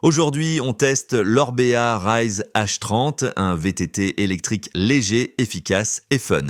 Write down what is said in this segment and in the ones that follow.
Aujourd'hui, on teste l'Orbea Rise H30, un VTT électrique léger, efficace et fun.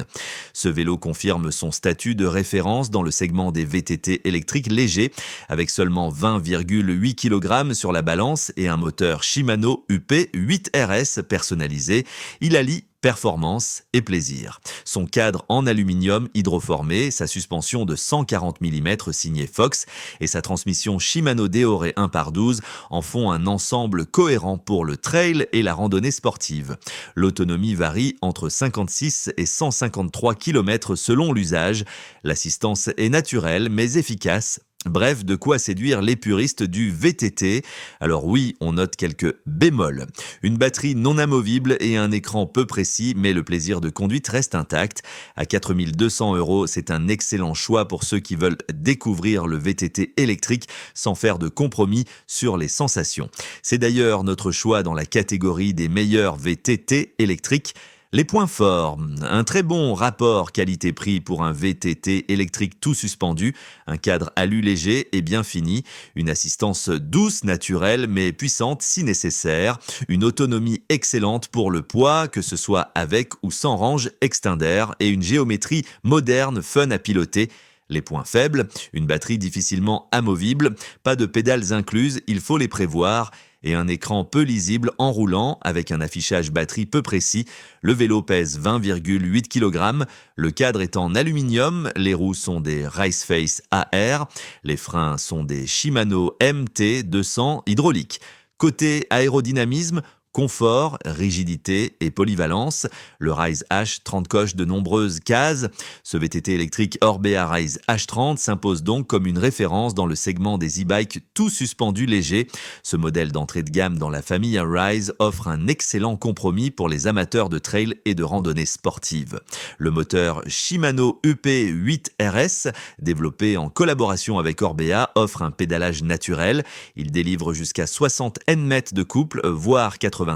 Ce vélo confirme son statut de référence dans le segment des VTT électriques légers, avec seulement 20,8 kg sur la balance et un moteur Shimano UP 8RS personnalisé. Il allie performance et plaisir. Son cadre en aluminium hydroformé, sa suspension de 140 mm signée Fox et sa transmission Shimano Deore 1/12 en font un ensemble cohérent pour le trail et la randonnée sportive. L'autonomie varie entre 56 et 153 km selon l'usage. L'assistance est naturelle mais efficace. Bref, de quoi séduire les puristes du VTT. Alors oui, on note quelques bémols. Une batterie non amovible et un écran peu précis, mais le plaisir de conduite reste intact. À 4 200 €, c'est un excellent choix pour ceux qui veulent découvrir le VTT électrique sans faire de compromis sur les sensations. C'est d'ailleurs notre choix dans la catégorie des meilleurs VTT électriques. Les points forts, un très bon rapport qualité-prix pour un VTT électrique tout suspendu, un cadre alu léger et bien fini, une assistance douce, naturelle mais puissante si nécessaire, une autonomie excellente pour le poids, que ce soit avec ou sans range extender et une géométrie moderne, fun à piloter. Les points faibles, une batterie difficilement amovible, pas de pédales incluses, il faut les prévoir, et un écran peu lisible en roulant avec un affichage batterie peu précis. Le vélo pèse 20,8 kg, le cadre est en aluminium, les roues sont des Raceface AR, les freins sont des Shimano MT200 hydrauliques. Côté aérodynamisme, confort, rigidité et polyvalence, le Rise H30 coche de nombreuses cases. Ce VTT électrique Orbea Rise H30 s'impose donc comme une référence dans le segment des e-bikes tout suspendus légers. Ce modèle d'entrée de gamme dans la famille Rise offre un excellent compromis pour les amateurs de trail et de randonnée sportive. Le moteur Shimano UP 8RS, développé en collaboration avec Orbea, offre un pédalage naturel. Il délivre jusqu'à 60 Nm de couple, voire 85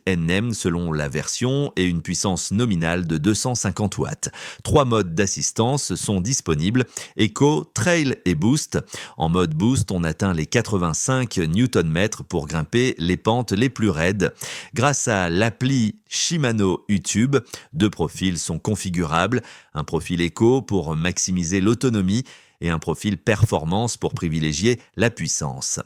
Nm selon la version et une puissance nominale de 250 watts. 3 modes d'assistance sont disponibles, Eco, Trail et Boost. En mode Boost, on atteint les 85 Nm pour grimper les pentes les plus raides. Grâce à l'appli Shimano U-Tube, 2 profils sont configurables, un profil Eco pour maximiser l'autonomie et un profil performance pour privilégier la puissance.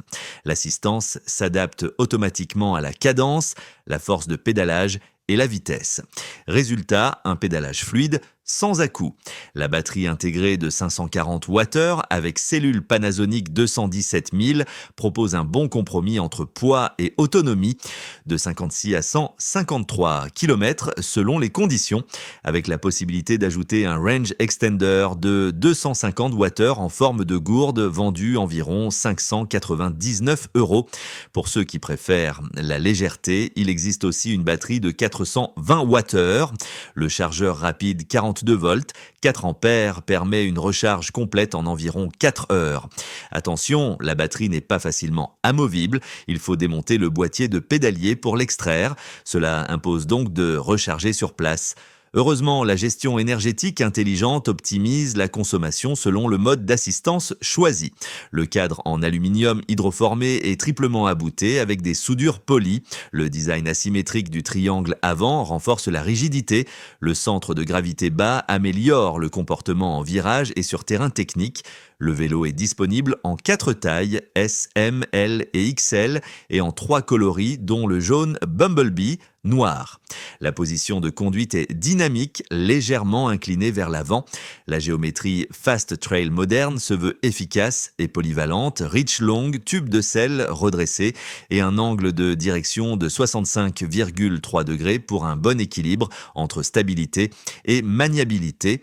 L'assistance s'adapte automatiquement à la cadence, la force de pédalage et la vitesse. Résultat, un pédalage fluide sans à-coups. La batterie intégrée de 540 Wh avec cellule Panasonic 217 000 propose un bon compromis entre poids et autonomie de 56 à 153 km selon les conditions, avec la possibilité d'ajouter un range extender de 250 Wh en forme de gourde vendu environ 599 €. Pour ceux qui préfèrent la légèreté, il existe aussi une batterie de 420 Wh. Le chargeur rapide 42 volts, 4 ampères permet une recharge complète en environ 4 heures. Attention, la batterie n'est pas facilement amovible, il faut démonter le boîtier de pédalier pour l'extraire. Cela impose donc de recharger sur place. Heureusement, la gestion énergétique intelligente optimise la consommation selon le mode d'assistance choisi. Le cadre en aluminium hydroformé est triplement abouté avec des soudures polies. Le design asymétrique du triangle avant renforce la rigidité. Le centre de gravité bas améliore le comportement en virage et sur terrain technique. Le vélo est disponible en 4 tailles, S, M, L et XL, et en 3 coloris, dont le jaune Bumblebee, noir. La position de conduite est dynamique, légèrement inclinée vers l'avant. La géométrie Fast Trail moderne se veut efficace et polyvalente, reach long, tube de selle redressé et un angle de direction de 65,3 degrés pour un bon équilibre entre stabilité et maniabilité.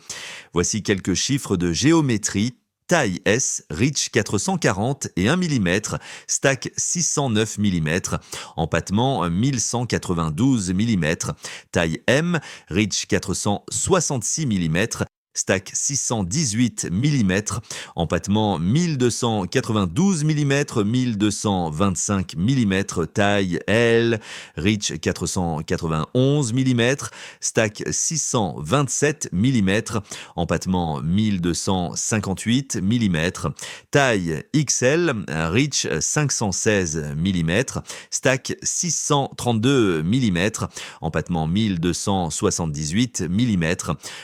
Voici quelques chiffres de géométrie. Taille S, reach 440 et 1 mm, stack 609 mm, empattement 1192 mm, taille M, reach 466 mm, Stack 618 mm, empattement 1292 mm, 1225 mm, taille L, reach 491 mm, stack 627 mm, empattement 1258 mm, taille XL, reach 516 mm, stack 632 mm, empattement 1278 mm,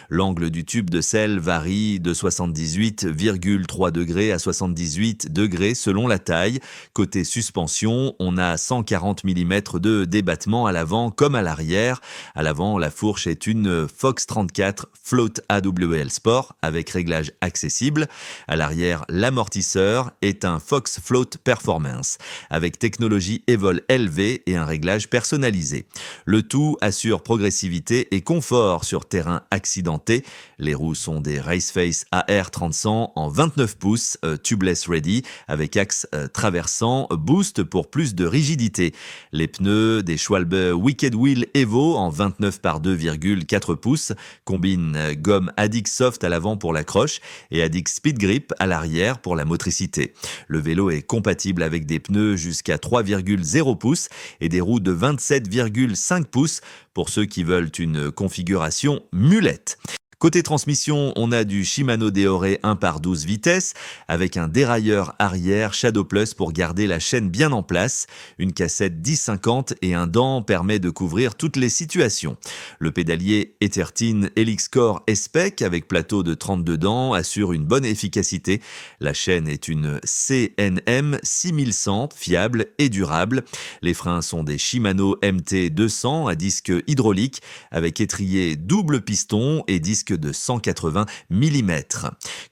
l'angle du tube de sel varie de 78,3 degrés à 78 degrés selon la taille. Côté suspension, on a 140 mm de débattement à l'avant comme à l'arrière. À l'avant, la fourche est une Fox 34 Float AWL Sport avec réglage accessible. À l'arrière, l'amortisseur est un Fox Float Performance avec technologie Evol LV et un réglage personnalisé. Le tout assure progressivité et confort sur terrain accidenté. Les roues sont des Raceface AR 30 en 29 pouces, tubeless ready, avec axe traversant, boost pour plus de rigidité. Les pneus des Schwalbe Wicked Wheel Evo en 29 par 2,4 pouces, combinent gomme Addix Soft à l'avant pour l'accroche et Addix Speed Grip à l'arrière pour la motricité. Le vélo est compatible avec des pneus jusqu'à 3,0 pouces et des roues de 27,5 pouces pour ceux qui veulent une configuration mulette. Côté transmission, on a du Shimano Deore 1 par 12 vitesses avec un dérailleur arrière Shadow Plus pour garder la chaîne bien en place. Une cassette 10-50 et un dent permet de couvrir toutes les situations. Le pédalier Ethertine Helix Core S-Spec avec plateau de 32 dents assure une bonne efficacité. La chaîne est une CNM 6100 fiable et durable. Les freins sont des Shimano MT 200 à disque hydraulique avec étrier double piston et disque de 180 mm.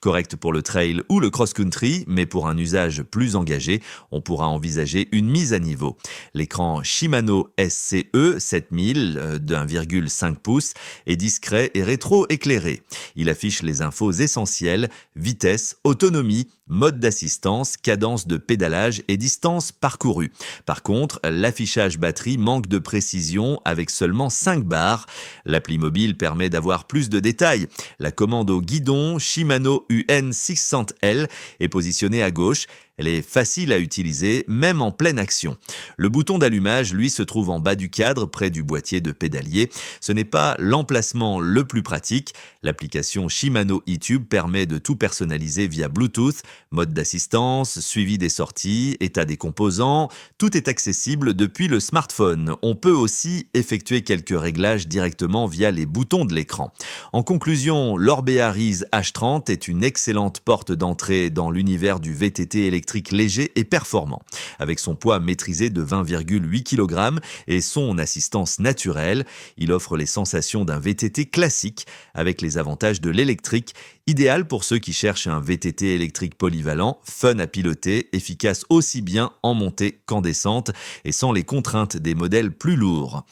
Correct pour le trail ou le cross-country, mais pour un usage plus engagé, on pourra envisager une mise à niveau. L'écran Shimano SCE 7000 d'1,5 pouces est discret et rétro-éclairé. Il affiche les infos essentielles, vitesse, autonomie, mode d'assistance, cadence de pédalage et distance parcourue. Par contre, l'affichage batterie manque de précision avec seulement 5 barres. L'appli mobile permet d'avoir plus de détails. La commande au guidon Shimano UN 600L est positionnée à gauche. Elle est facile à utiliser, même en pleine action. Le bouton d'allumage, lui, se trouve en bas du cadre, près du boîtier de pédalier. Ce n'est pas l'emplacement le plus pratique. L'application Shimano eTube permet de tout personnaliser via Bluetooth, mode d'assistance, suivi des sorties, état des composants. Tout est accessible depuis le smartphone. On peut aussi effectuer quelques réglages directement via les boutons de l'écran. En conclusion, l'Orbea Rise H30 est une excellente porte d'entrée dans l'univers du VTT électrique léger et performant. Avec son poids maîtrisé de 20,8 kg et son assistance naturelle, il offre les sensations d'un VTT classique avec les avantages de l'électrique, idéal pour ceux qui cherchent un VTT électrique polyvalent, fun à piloter, efficace aussi bien en montée qu'en descente et sans les contraintes des modèles plus lourds.